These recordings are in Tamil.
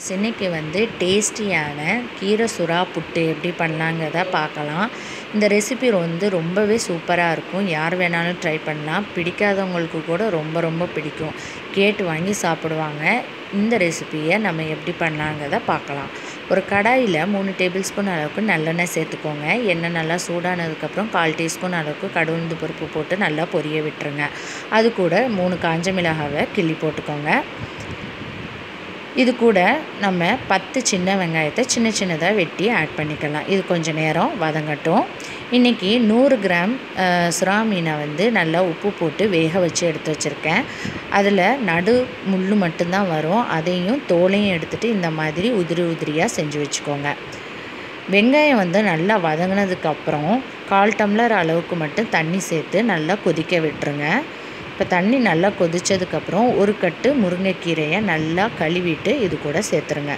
இன்னைக்கு வந்து டேஸ்டியான கீரை சுறா புட்டு எப்படி பண்ணலாங்கிறத பார்க்கலாம். இந்த ரெசிபி வந்து ரொம்பவே சூப்பராக இருக்கும். யார் வேணாலும் ட்ரை பண்ணலாம். பிடிக்காதவங்களுக்கு கூட ரொம்ப ரொம்ப பிடிக்கும். கேட்டு வாங்கி சாப்பிடுவாங்க. இந்த ரெசிபியை நம்ம எப்படி பண்ணலாங்கிறத பார்க்கலாம். ஒரு கடாயில் 3 டேபிள் ஸ்பூன் அளவுக்கு நல்லெண்ணெய் சேர்த்துக்கோங்க. எண்ணெய் நல்லா சூடானதுக்கப்புறம் 1/4 டீஸ்பூன் அளவுக்கு கடுகு பருப்பு போட்டு நல்லா பொரிய விட்டுருங்க. அது கூட 3 காஞ்ச மிளகாவை கிள்ளி போட்டுக்கோங்க. இது கூட நம்ம 10 சின்ன வெங்காயத்தை சின்ன சின்னதாக வெட்டி ஆட் பண்ணிக்கலாம். இது கொஞ்சம் நேரம் வதங்கட்டும். இன்றைக்கி 100 கிராம் சுறா மீனை வந்து நல்லா உப்பு போட்டு வேக வச்சு எடுத்து வச்சுருக்கேன். அதில் நடு முள் மட்டும்தான் வரும். அதையும் தோலையும் எடுத்துகிட்டு இந்த மாதிரி உதிரி உதிரியாக செஞ்சு வச்சுக்கோங்க. வெங்காயம் வந்து நல்லா வதங்கினதுக்கப்புறம் 1/4 டம்ளர் அளவுக்கு மட்டும் தண்ணி சேர்த்து நல்லா கொதிக்க விட்டுருங்க. இப்போ தண்ணி நல்லா கொதித்ததுக்கப்புறம் ஒரு கட்டு முருங்கைக்கீரையை நல்லா கழுவிட்டு இது கூட சேர்த்துருங்க.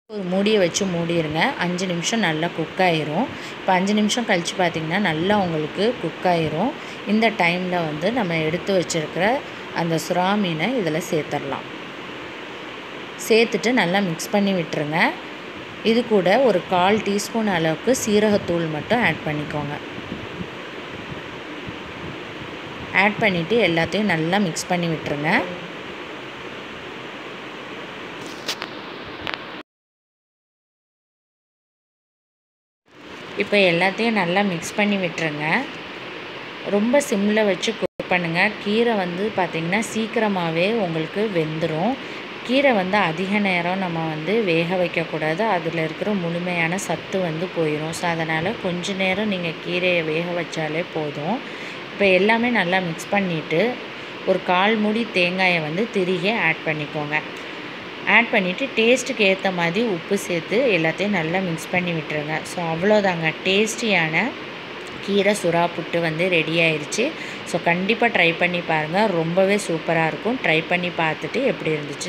ஒரு மூடியை வச்சு மூடிடுங்க. 5 நிமிஷம் நல்லா குக் ஆயிரும். இப்போ 5 நிமிஷம் கழித்து பார்த்திங்கன்னா நல்லா உங்களுக்கு குக் ஆயிரும். இந்த டைமில் வந்து நம்ம எடுத்து வச்சுருக்கிற அந்த சுறா மீனை இதில் சேர்த்துடலாம். சேர்த்துட்டு நல்லா மிக்ஸ் பண்ணி விட்டுருங்க. இது கூட ஒரு 1/4 டீஸ்பூன் அளவுக்கு சீரகத்தூள் மட்டும் ஆட் பண்ணிக்கோங்க. ஆட் பண்ணிவிட்டு எல்லாத்தையும் நல்லா மிக்ஸ் பண்ணி விட்டுருங்க. இப்போ எல்லாத்தையும் நல்லா மிக்ஸ் பண்ணி விட்டுருங்க. ரொம்ப சிம்மில் வச்சு குக் பண்ணுங்கள். கீரை வந்து பார்த்திங்கன்னா சீக்கிரமாகவே உங்களுக்கு வெந்துடும். கீரை வந்து அதிக நேரம் நம்ம வந்து வேக வைக்கக்கூடாது. அதில் இருக்கிற முழுமையான சத்து வந்து போயிடும். ஸோ அதனால் கொஞ்ச நேரம் நீங்கள் கீரையை வேக வச்சாலே போதும். இப்போ எல்லாமே நல்லா மிக்ஸ் பண்ணிவிட்டு ஒரு 1/4 மூடி தேங்காயை வந்து திருகி ஆட் பண்ணிக்கோங்க. ஆட் பண்ணிவிட்டு டேஸ்ட்டுக்கு ஏற்ற மாதிரி உப்பு சேர்த்து எல்லாத்தையும் நல்லா மிக்ஸ் பண்ணி விட்டுருங்க. ஸோ அவ்வளோதாங்க, டேஸ்டியான கீரை சுறா புட்டு வந்து ரெடி ஆயிடுச்சு. ஸோ கண்டிப்பாக ட்ரை பண்ணி பாருங்கள். ரொம்பவே சூப்பராக இருக்கும். ட்ரை பண்ணி பார்த்துட்டு எப்படி இருந்துச்சு